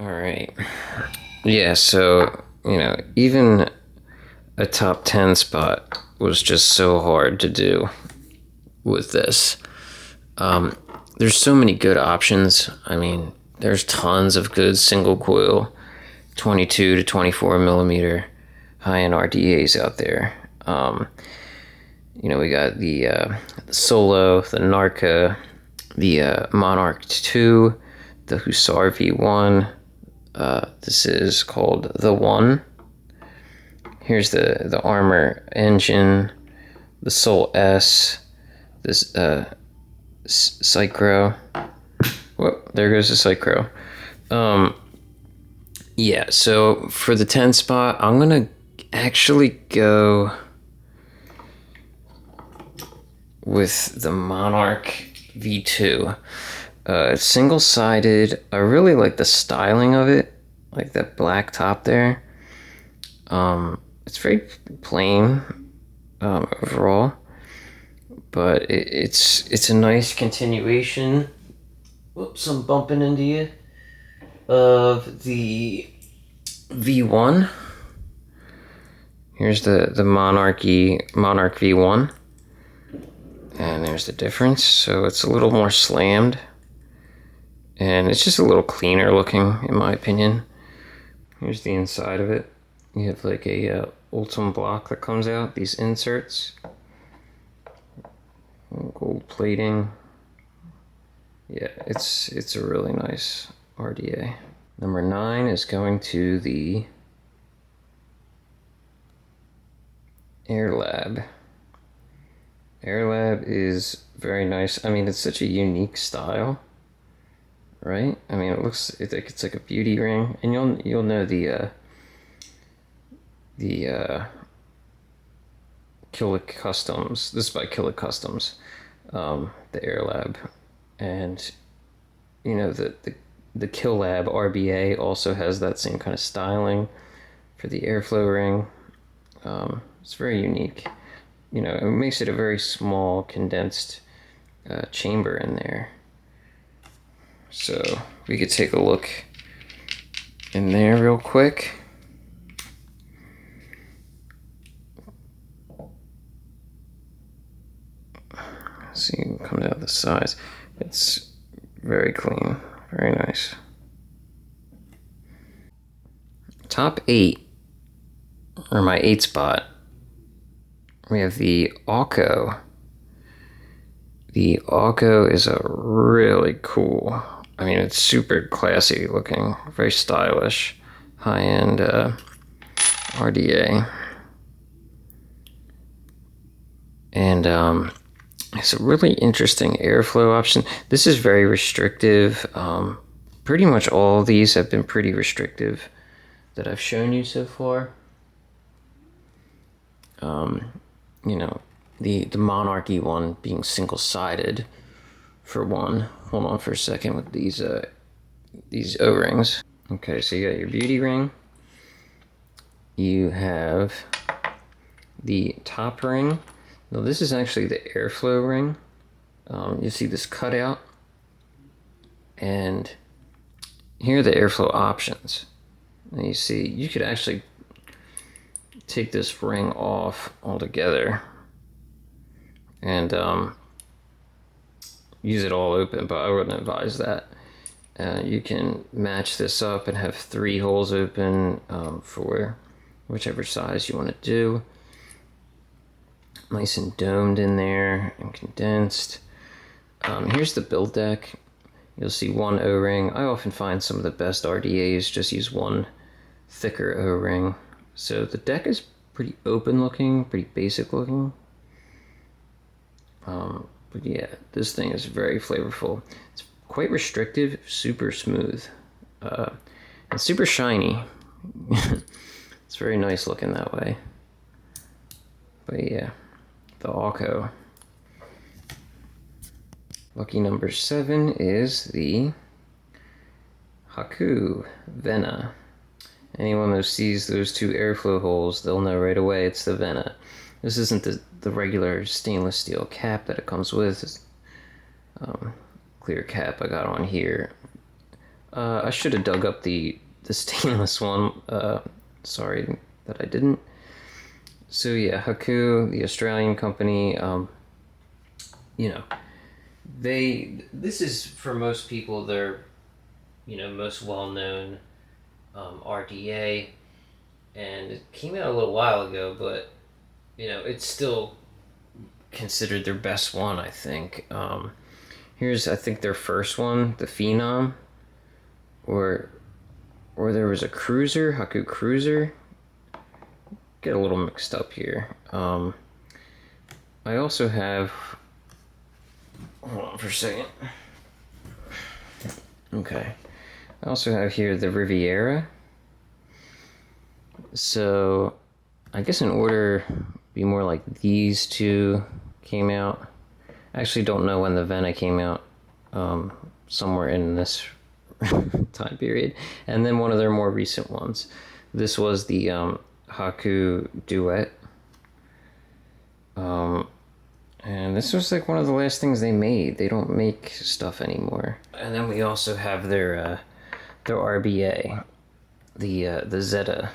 Alright. Yeah, so, even a top 10 spot was just so hard to do with this. There's so many good options. I mean, there's tons of good single coil 22 to 24 millimeter high-end RDAs out there. We got the Solo, the NarCA, the Monarch 2, the Hussar V1. This is called the One. Here's the Armor engine, the Sol S, this Psychro. Whoop, there goes the Psychro. Yeah, so for the 10 spot, I'm gonna actually go with the Monarch V2. It's single-sided. I really like the styling of it, like that black top there. It's very plain overall, but it's a nice continuation. Whoops, I'm bumping into you. Of the V1. Here's the Monarch V1. And there's the difference. So it's a little more slammed. And it's just a little cleaner looking, in my opinion. Here's the inside of it. You have like a Ultim block that comes out, these inserts. Gold plating. Yeah, it's a really nice RDA. Number 9 is going to the Airlab. Airlab is very nice. I mean, it's such a unique style, right? I mean, it's like a beauty ring, and you'll know the Killick Customs. This is by Killick Customs, the Airlab, and the Killab RBA also has that same kind of styling for the airflow ring. It's very unique. It makes it a very small, condensed chamber in there. So we could take a look in there real quick. See, come down the sides. It's very clean, very nice. Top 8, or my 8 spot, we have the Auco. The Auco is a really cool, I mean, it's super classy looking, very stylish, high-end RDA. And it's a really interesting airflow option. This is very restrictive. Pretty much all of these have been pretty restrictive that I've shown you so far. The Monarchy one being single-sided for one. Hold on for a second with these O-rings. Okay, so you got your beauty ring. You have the top ring. Now this is actually the airflow ring. You see this cutout, and here are the airflow options. And you see you could actually take this ring off altogether and use it all open, but I wouldn't advise that. You can match this up and have 3 holes open for whichever size you want to do. Nice and domed in there and condensed. Here's the build deck. You'll see one O-ring. I often find some of the best RDAs just use one thicker O-ring. So the deck is pretty open looking, pretty basic looking. But yeah, this thing is very flavorful. It's quite restrictive, super smooth, and super shiny. It's very nice looking that way. But yeah, the Auco. Lucky number 7 is the Haku Venna. Anyone who sees those 2 airflow holes, they'll know right away it's the Venna. This isn't the regular stainless steel cap that it comes with. It's, clear cap I got on here. I should have dug up the stainless one. Sorry that I didn't. So yeah, Haku, the Australian company, you know, this is for most people their, you know, most well-known RDA, and it came out a little while ago, but you know, it's still considered their best one, I think. Here's, I think, their first one, the Phenom, or there was a Cruiser, Haku Cruiser. Get a little mixed up here. I also have, hold on for a second. Okay. I also have here the Riviera. So I guess in order be more like these two came out. I actually don't know when the Venna came out. Somewhere in this time period. And then one of their more recent ones. This was the Haku Duet. And this was like one of the last things they made. They don't make stuff anymore. And then we also have their RBA, the Zeta.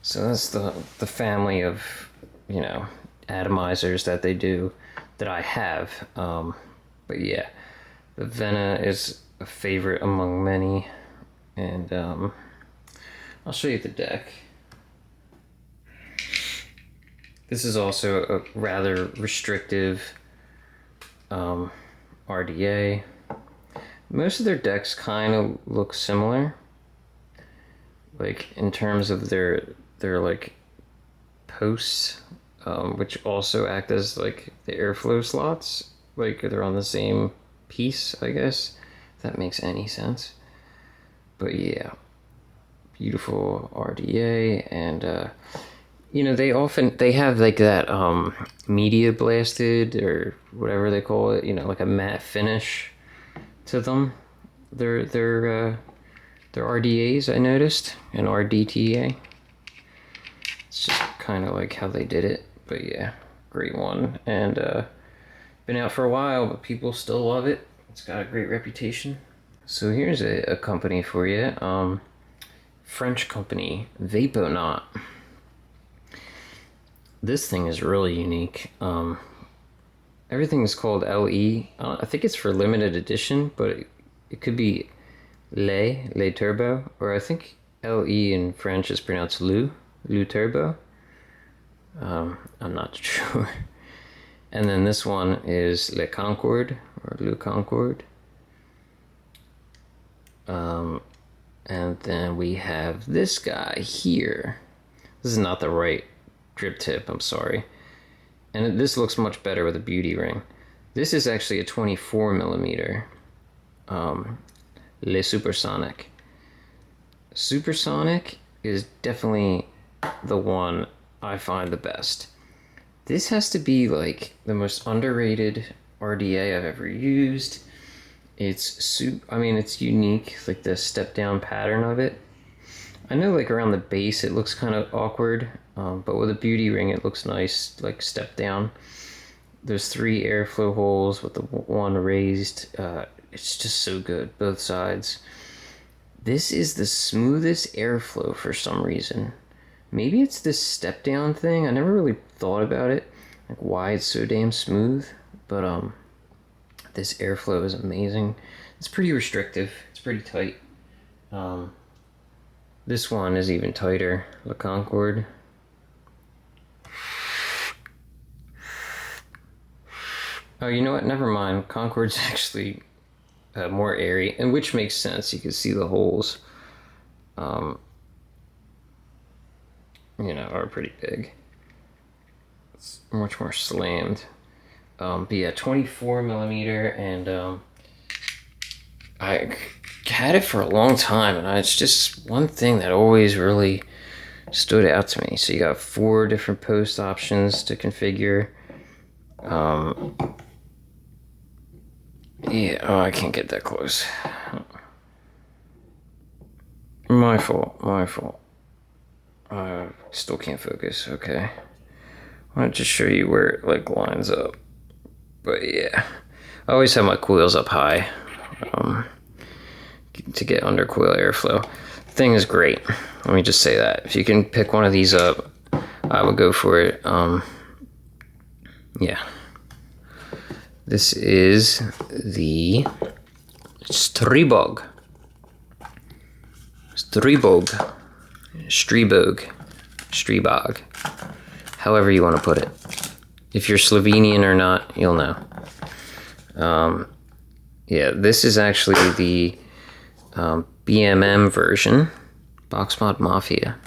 So that's the family of, you know, atomizers that they do that I have. But yeah, the Venna is a favorite among many, and I'll show you the deck. This is also a rather restrictive RDA. Most of their decks kind of look similar, like in terms of their like posts, which also act as like the airflow slots. Like they're on the same piece, I guess, if that makes any sense. But yeah, beautiful RDA, and you know, they have like that media blasted or whatever they call it, you know, like a matte finish to them. They're RDAs, I noticed, and RDTA. It's just kind of like how they did it, but yeah, great one. And been out for a while, but people still love it. It's got a great reputation. So here's a company for you. French company, Vaponaut. This thing is really unique. Everything is called LE. I think it's for limited edition, but it could be Le Turbo, or I think LE in French is pronounced Le Turbo. I'm not sure. And then this one is Le Concorde, or Le Concorde. And then we have this guy here. This is not the right drip tip, I'm sorry. And this looks much better with a beauty ring. This is actually a 24 millimeter Le Supersonic. Supersonic is definitely the one I find the best. This has to be like the most underrated RDA I've ever used. It's it's unique, like the step down pattern of it. I know like around the base it looks kind of awkward, but with a beauty ring it looks nice, like step down. There's 3 airflow holes with the one raised. It's just so good, both sides. This is the smoothest airflow for some reason. Maybe it's this step down thing. I never really thought about it, like why it's so damn smooth, but this airflow is amazing. It's pretty restrictive. It's pretty tight. This one is even tighter, Le Concorde. Oh, you know what? Never mind. Concorde's actually more airy, and which makes sense. You can see the holes, you know, are pretty big. It's much more slammed. But yeah, 24 millimeter, and I had it for a long time, and it's just one thing that always really stood out to me. So you got 4 different post options to configure. Yeah, oh, I can't get that close. My fault. I still can't focus, okay. I want to just show you where it like lines up. But yeah, I always have my coils up high. to get under coil airflow. Thing is great. Let me just say that. If you can pick one of these up, I would go for it. Yeah. This is the Stribog. Stribog. However you want to put it. If you're Slovenian or not, you'll know. Yeah, this is actually the BMM version, Box Mod Mafia.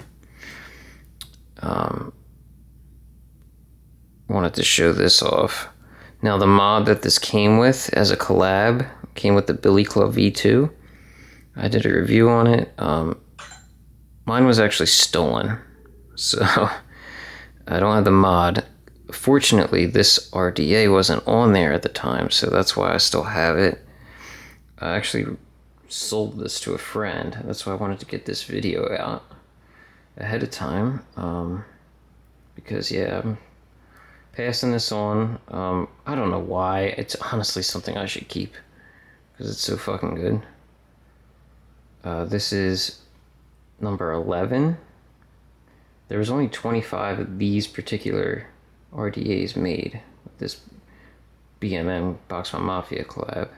Wanted to show this off. Now the mod that this came with as a collab came with the Billy Club V2. I did a review on it. Mine was actually stolen, so I don't have the mod. Fortunately, this RDA wasn't on there at the time, so that's why I still have it. I actually sold this to a friend. That's why I wanted to get this video out ahead of time. Because, yeah, I'm passing this on. I don't know why. It's honestly something I should keep because it's so fucking good. This is number 11. There was only 25 of these particular RDAs made with this BMM Box Mod Mafia collab.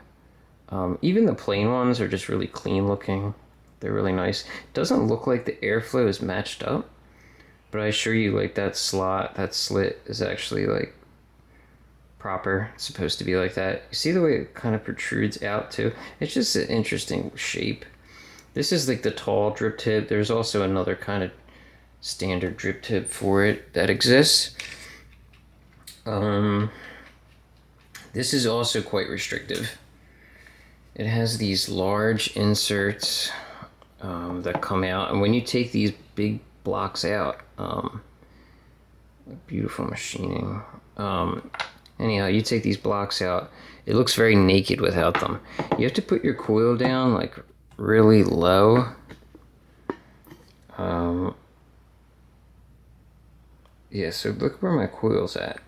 Even the plain ones are just really clean looking. They're really nice. It doesn't look like the airflow is matched up, but I assure you, like, that slot, that slit is actually like proper. It's supposed to be like that. You see the way it kind of protrudes out too? It's just an interesting shape. This is like the tall drip tip. There's also another kind of standard drip tip for it that exists. This is also quite restrictive. It has these large inserts that come out, and when you take these big blocks out, beautiful machining. Anyhow, you take these blocks out, it looks very naked without them. You have to put your coil down like really low. Yeah, so look where my coil's at.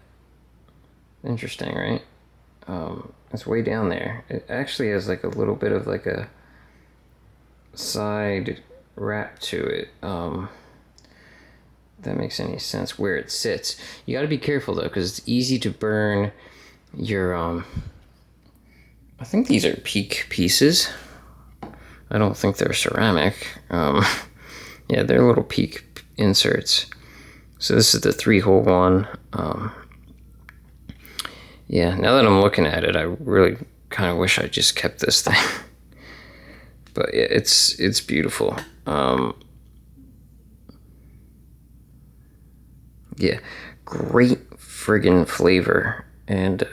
Interesting, right? It's way down there. It actually has like a little bit of like a side wrap to it. If that makes any sense where it sits. You got to be careful though, because it's easy to burn your I think these are PEEK pieces. I don't think they're ceramic. Yeah, they're little PEEK inserts. So this is the 3-hole one. Yeah, now that I'm looking at it, I really kind of wish I just kept this thing. But yeah, it's beautiful. Yeah, great friggin' flavor, and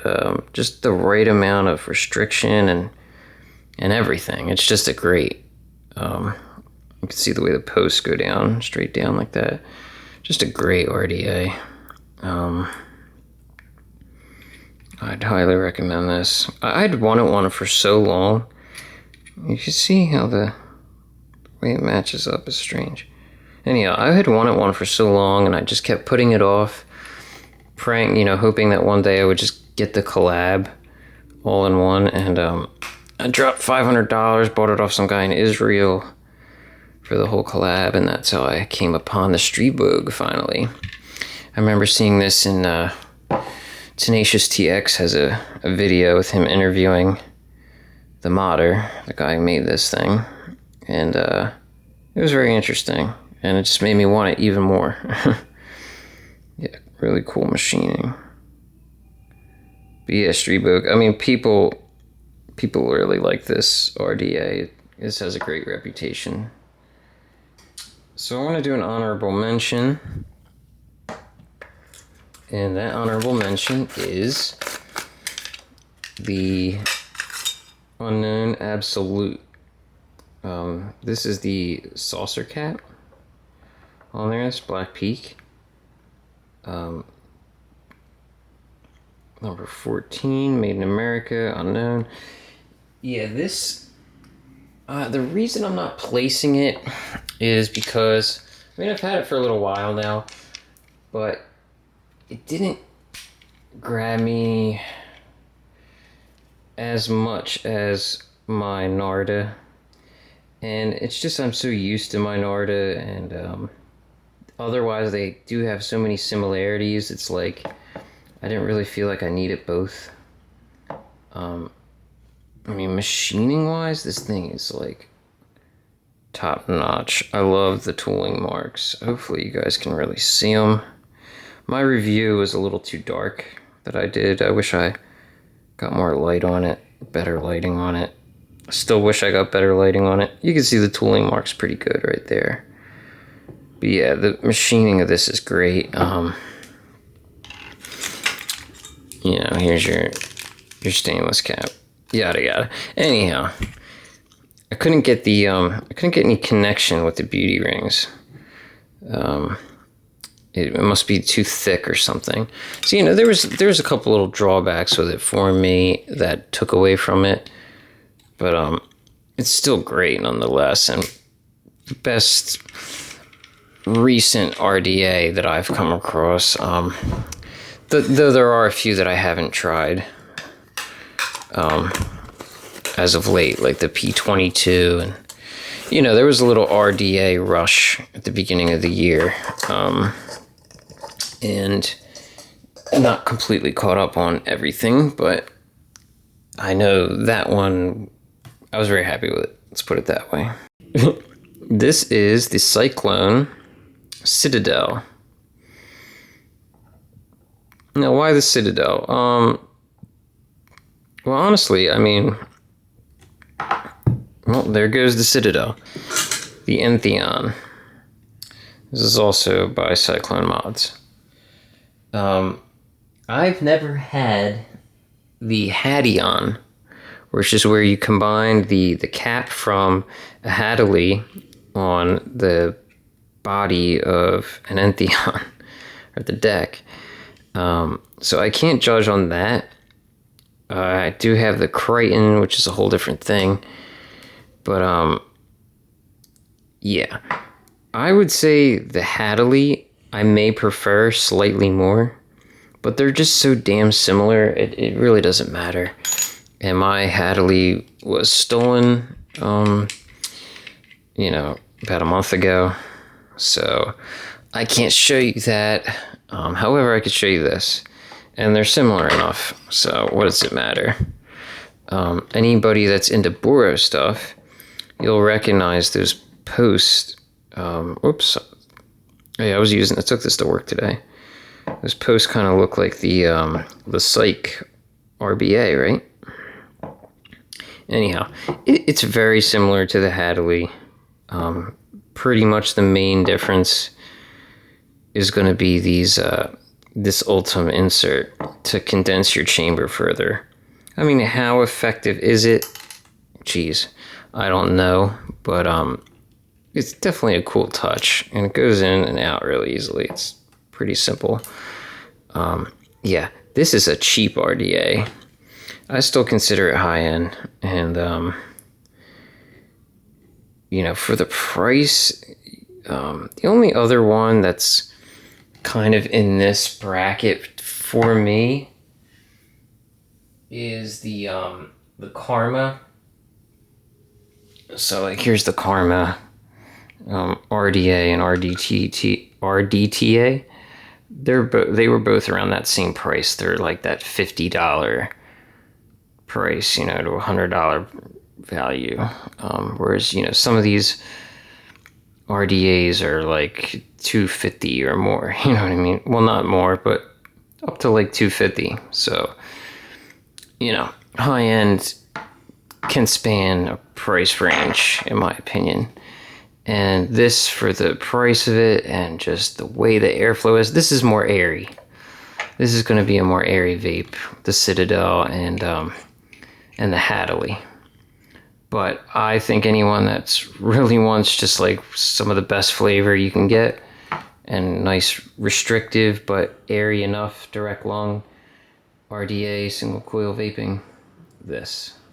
just the right amount of restriction and everything. It's just a great. You can see the way the posts go down, straight down like that. Just a great RDA. I'd highly recommend this. I'd wanted one for so long. You can see how the way it matches up is strange. Anyhow, I had wanted one for so long, and I just kept putting it off, praying, hoping that one day I would just get the collab all in one. And I dropped $500, bought it off some guy in Israel for the whole collab, and that's how I came upon the Stribog finally. I remember seeing this in Tenacious TX has a video with him interviewing the modder, the guy who made this thing, and it was very interesting, and it just made me want it even more. Yeah, really cool machining. But yeah, Stribog, I mean, people really like this RDA. This has a great reputation. So I want to do an honorable mention. And that honorable mention is the Unknown Absolute. This is the saucer cap on there. It's Black Peak. Number 14, made in America, unknown. Yeah, this, the reason I'm not placing it is because, I've had it for a little while now, but it didn't grab me as much as my NarDA. And it's just I'm so used to my NarDA, and otherwise they do have so many similarities. It's like I didn't really feel like I needed both. I mean, machining wise, this thing is like top notch. I love the tooling marks. Hopefully you guys can really see them. My review was a little too dark that I did. I wish I got more light on it, better lighting on it. I still wish I got better lighting on it. You can see the tooling marks pretty good right there. But yeah, the machining of this is great. You know, here's your stainless cap. Yada yada. Anyhow, I couldn't get any connection with the beauty rings. It must be too thick or something. So, you know, there was a couple little drawbacks with it for me that took away from it, but it's still great nonetheless. And the best recent RDA that I've come across, though there are a few that I haven't tried as of late, like the P22, and you know, there was a little RDA rush at the beginning of the year. And not completely caught up on everything, but I know that one, I was very happy with it. Let's put it that way. This is the Cyclone Citadel. Now, why the Citadel? Well, honestly, I mean, well, there goes the Citadel. The Entheon. This is also by Cyclone Mods. I've never had the Hadaly, which is where you combine the cap from a Hadaly on the body of an Entheon, or the deck. So I can't judge on that. I do have the Crichton, which is a whole different thing. But, yeah. I would say the Hadaly I may prefer slightly more, but they're just so damn similar, it really doesn't matter. And my Hadaly was stolen, you know, about a month ago, so I can't show you that. However, I could show you this, and they're similar enough, so what does it matter? Anybody that's into Boro stuff, you'll recognize those posts. Oops. Yeah, I took this to work today. Those posts kind of look like the Psych RBA, right? Anyhow, it's very similar to the Hadaly. Pretty much the main difference is going to be this Ultim insert to condense your chamber further. I mean, how effective is it? Geez, I don't know, but it's definitely a cool touch, and it goes in and out really easily. It's pretty simple. Yeah, this is a cheap RDA. I still consider it high-end, and, you know, for the price, the only other one that's kind of in this bracket for me is the Karma. So, like, here's the Karma. RDA and RDTA, they were both around that same price. They're like that $50 price, you know, to $100 value. Whereas, you know, some of these RDAs are like $250 or more. You know what I mean? Well, not more, but up to like $250. So, you know, high end can span a price range, in my opinion. And this, for the price of it and just the way the airflow is, this is more airy. This is going to be a more airy vape, the Citadel and the Hadaly. But I think anyone that's really wants just like some of the best flavor you can get, and nice restrictive but airy enough direct lung RDA single coil vaping, the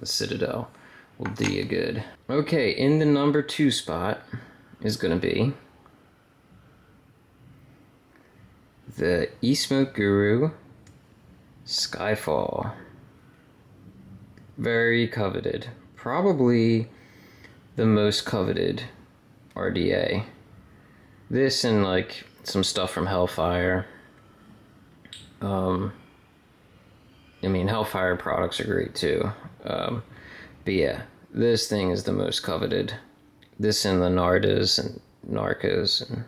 Citadel will do you good. Okay, in the number 2 spot is going to be the eSmoke Guru Skyfall. Very coveted. Probably the most coveted RDA. This and like some stuff from Hellfire. I mean, Hellfire products are great too. But yeah, this thing is the most coveted. This and the NarDAs and NarCAs. And,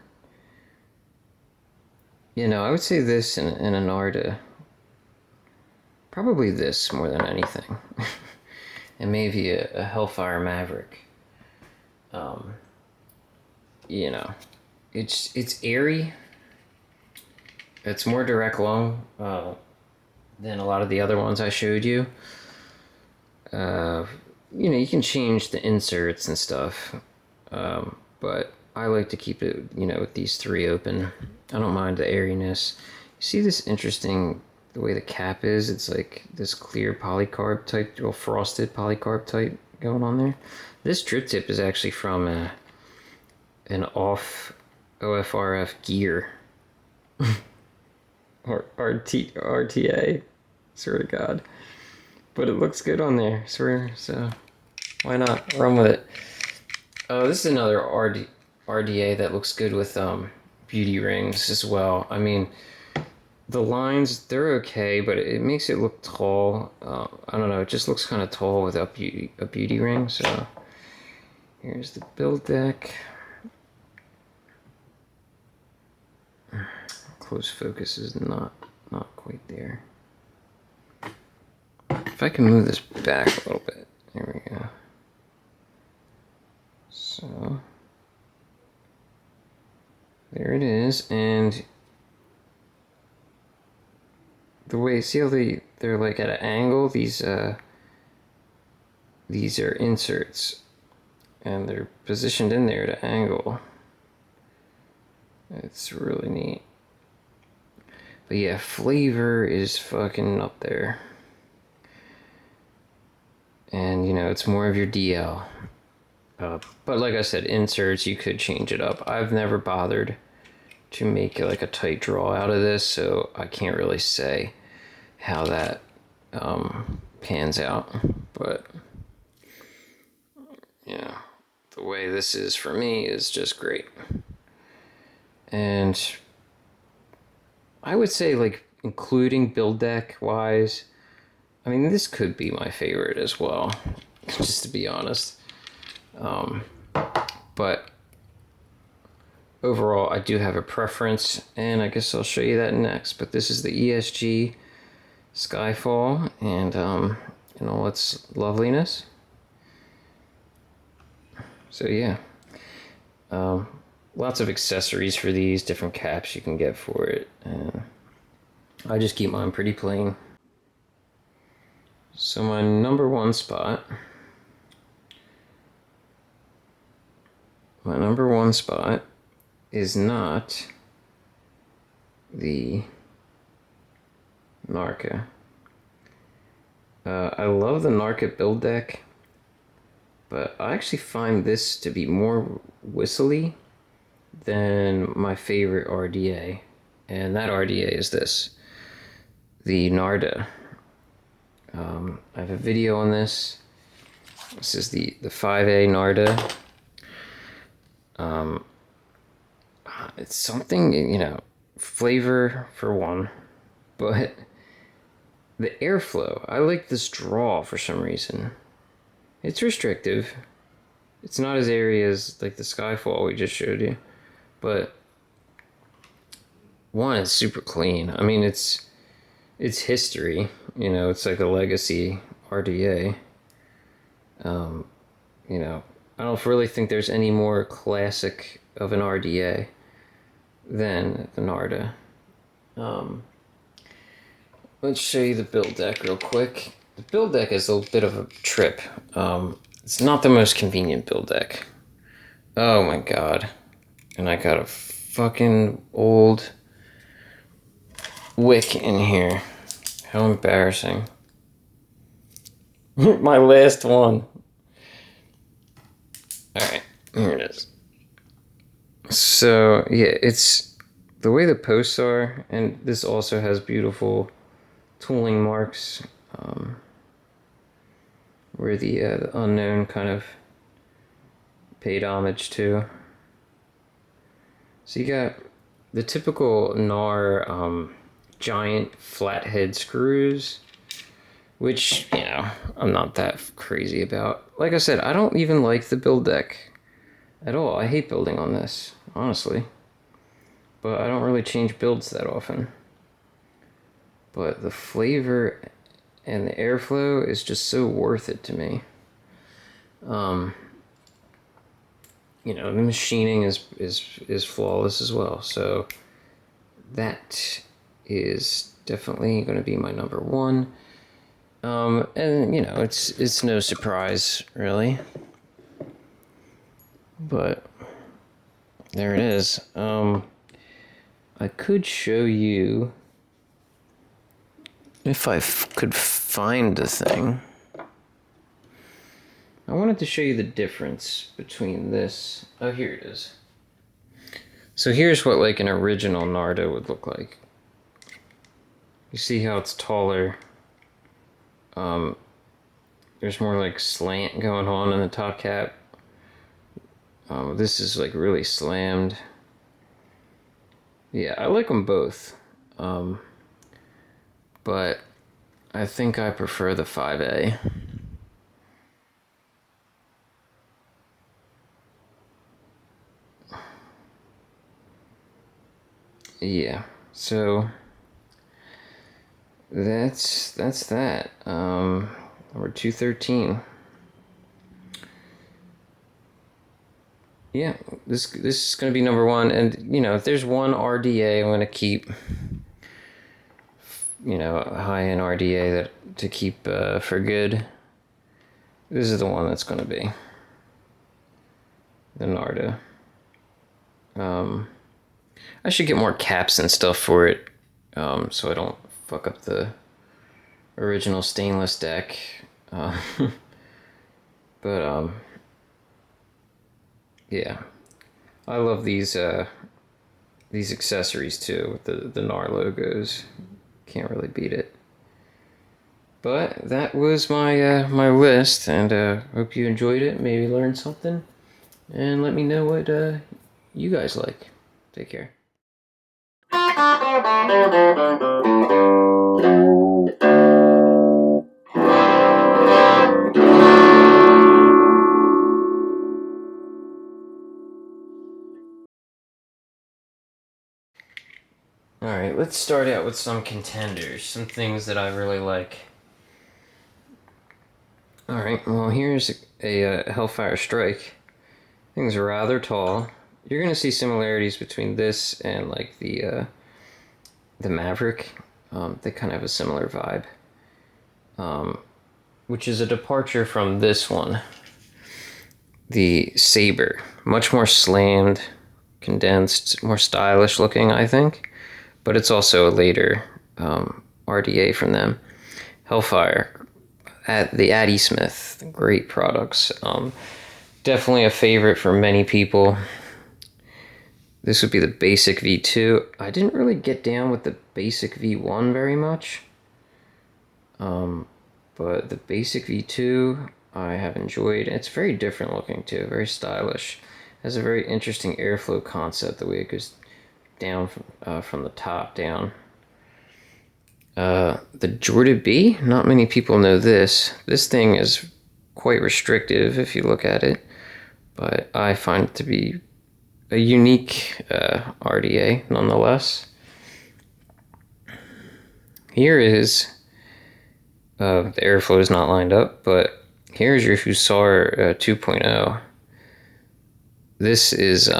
you know, I would say this and a NarDA. Probably this more than anything. And maybe a Hellfire Maverick. You know, it's airy. It's more direct lung than a lot of the other ones I showed you. You know, you can change the inserts and stuff, but I like to keep it, you know, with these three open. I don't mind the airiness. You see this interesting, the way the cap is? It's like this clear polycarb type, or frosted polycarb type going on there. This drip tip is actually from an off OFRF gear. Or RTA, swear to God. But it looks good on there, swear, so why not run with it? Oh, this is another RDA that looks good with beauty rings as well. I mean, the lines, they're okay, but it makes it look tall. I don't know, it just looks kind of tall without a beauty ring, so here's the build deck. Close focus is not quite there. If I can move this back a little bit, there we go. So there it is, and the way, see how they're like at an angle. These are inserts, and they're positioned in there at an angle. It's really neat. But yeah, flavor is fucking up there. And, you know, it's more of your DL. But like I said, inserts, you could change it up. I've never bothered to make like a tight draw out of this, so I can't really say how that pans out. But, yeah, the way this is for me is just great. And I would say, like, including build deck wise, I mean, this could be my favorite as well, just to be honest. But overall, I do have a preference, and I guess I'll show you that next. But this is the ESG Skyfall, and in all its loveliness. So yeah, lots of accessories for these, different caps you can get for it. I just keep mine pretty plain. So my number one spot is not the NarCA. I love the NarCA build deck, but I actually find this to be more whistly than my favorite RDA, and that RDA is this, the NarDA. I have a video on this. This is the 5A NarDA. It's something, you know, flavor for one, but the airflow, I like this draw for some reason. It's restrictive. It's not as airy as like the Skyfall we just showed you, but one, it's super clean. I mean, it's history, you know, it's like a legacy RDA. You know, I don't really think there's any more classic of an RDA than the NarDA. Let's show you the build deck real quick. The build deck is a bit of a trip. It's not the most convenient build deck. Oh my god. And I got a fucking old wick in here. How embarrassing. My last one. Alright, here it is. So, yeah, it's the way the posts are, and this also has beautiful tooling marks, where the unknown kind of paid homage to. So you got the typical NAR giant flathead screws, which, you know, I'm not that crazy about. Like I said, I don't even like the build deck at all. I hate building on this, honestly. But I don't really change builds that often. But the flavor and the airflow is just so worth it to me. You know, the machining is flawless as well. So that is definitely going to be my number one. And you know, it's no surprise really. But there it is. I could show you if I could find the thing. I wanted to show you the difference between this. Oh, here it is. So here's what like an original NarDA would look like. You see how it's taller. There's more like slant going on in the top cap. This is like really slammed. Yeah, I like them both. But I think I prefer the 5A. Yeah, so that's that. Number 213. Yeah, this is gonna be number one, and you know, if there's one RDA I'm gonna keep, you know, a high-end RDA that to keep for good, this is the one that's gonna be the NarDA. I should get more caps and stuff for it, so I don't fuck up the original stainless deck. But yeah, I love these accessories too with the NAR logos. Can't really beat it. But that was my my list, and hope you enjoyed it. Maybe learned something, and let me know what you guys like. Take care. Alright, let's start out with some contenders, some things that I really like. Alright, well here's a Hellfire Strike. Thing's rather tall. You're gonna see similarities between this and like the Maverick. They kind of have a similar vibe. Which is a departure from this one. The Saber. Much more slammed, condensed, more stylish looking, I think. But it's also a later RDA from them. Hellfire, at the Addy Smith, great products. Definitely a favorite for many people. This would be the basic V2. I didn't really get down with the basic V1 very much. But the basic V2 I have enjoyed. It's very different looking too, very stylish. It has a very interesting airflow concept, the way it goes down from the top down. The Jordan B, not many people know this. This thing is quite restrictive if you look at it, but I find it to be a unique RDA nonetheless. Here is the airflow is not lined up, but here's your Hussar 2.0. This is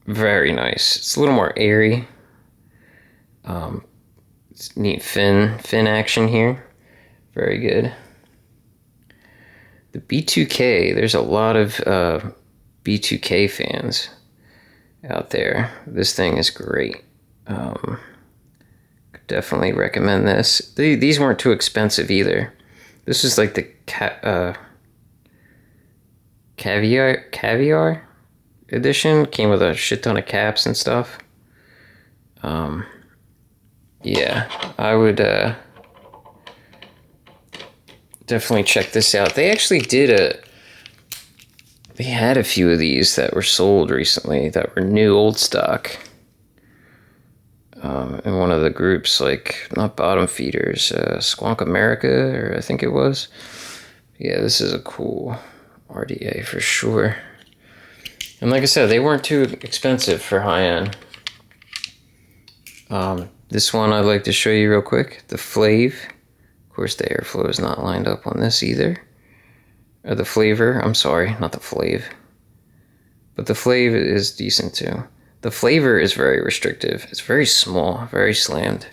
very nice. It's a little more airy. It's neat fin action here. Very good. The B2K, there's a lot of B2K fans out there. This thing is great. Could definitely recommend this. These weren't too expensive either. This is like the caviar edition. Came with a shit ton of caps and stuff. Yeah, I would definitely check this out. They actually did they had a few of these that were sold recently that were new old stock. In one of the groups, like, not Bottom Feeders, Squonk America, or I think it was. Yeah, this is a cool RDA for sure. And like I said, they weren't too expensive for high-end. This one I'd like to show you real quick, the Flav. Of course, the airflow is not lined up on this either. Or the Flavor, I'm sorry, not the Flav. But the Flav is decent too. The Flavor is very restrictive. It's very small, very slammed.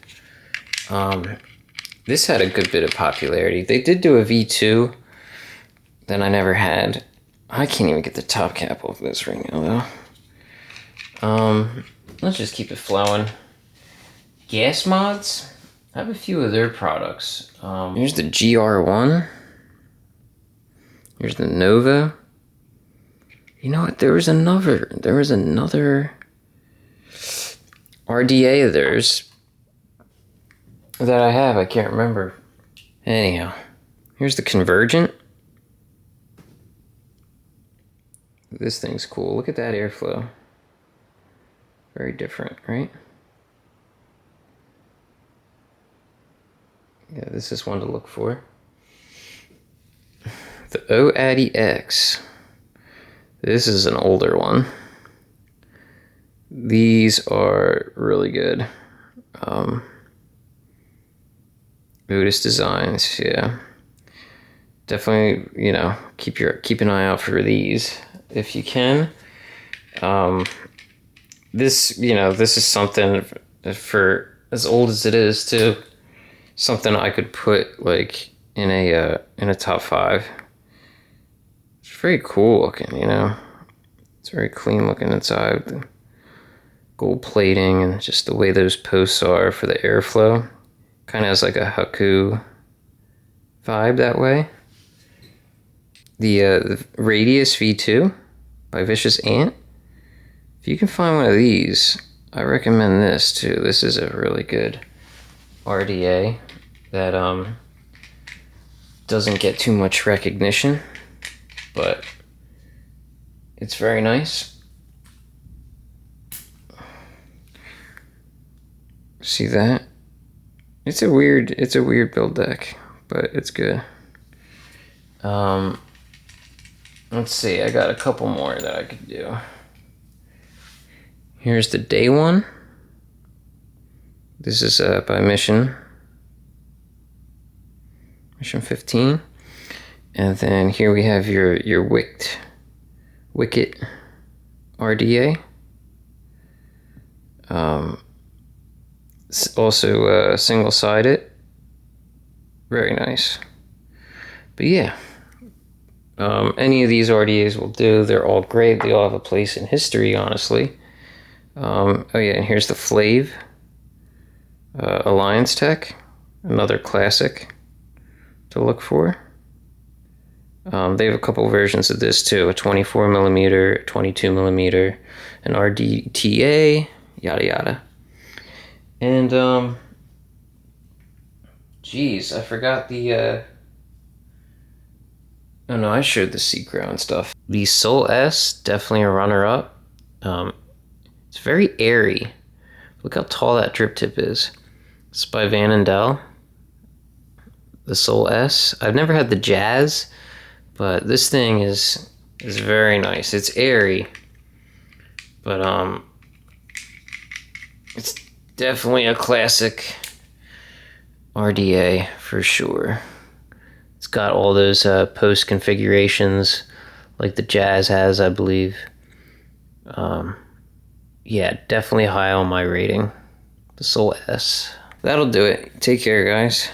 This had a good bit of popularity. They did do a V2 that I never had. I can't even get the top cap off this right now, though. Let's just keep it flowing. Gas Mods. I have a few of their products. Here's the GR1. Here's the Nova. You know what? There was another RDA of theirs that I have. I can't remember. Anyhow, here's the Convergent. This thing's cool. Look at that airflow. Very different, right? Yeah, this is one to look for. The atties X. This is an older one. These are really good. Otis Designs, yeah. Definitely, you know, keep an eye out for these if you can. This is something for as old as it is too. Something I could put like in a top 5. It's very cool looking, you know. It's very clean looking inside. The gold plating and just the way those posts are for the airflow. Kind of has like a Haku vibe that way. The Radius V2 by Vicious Ant. If you can find one of these, I recommend this too. This is a really good RDA that doesn't get too much recognition, but it's very nice. See that? It's a weird build deck, but it's good. Let's see, I got a couple more that I could do. Here's the Day One. This is by Mission 15. And then here we have your Wick'd RDA. Also single-sided. Very nice. But yeah, any of these RDAs will do. They're all great. They all have a place in history, honestly. Oh yeah, and here's the Flav. Alliance Tech. Another classic to look for. They have a couple versions of this too. A 24mm, 22mm, an RDTA, yada yada. And, geez, I forgot the, oh no, I showed the Seacrow and stuff. The Soul S, definitely a runner-up. It's very airy. Look how tall that drip tip is. It's by Van and Del. The Soul S. I've never had the Jazz, but this thing is very nice. It's airy, but, it's definitely a classic RDA for sure. It's got all those post configurations like the Jazz has, I believe. Yeah, definitely high on my rating. The Soul S. That'll do it. Take care, guys.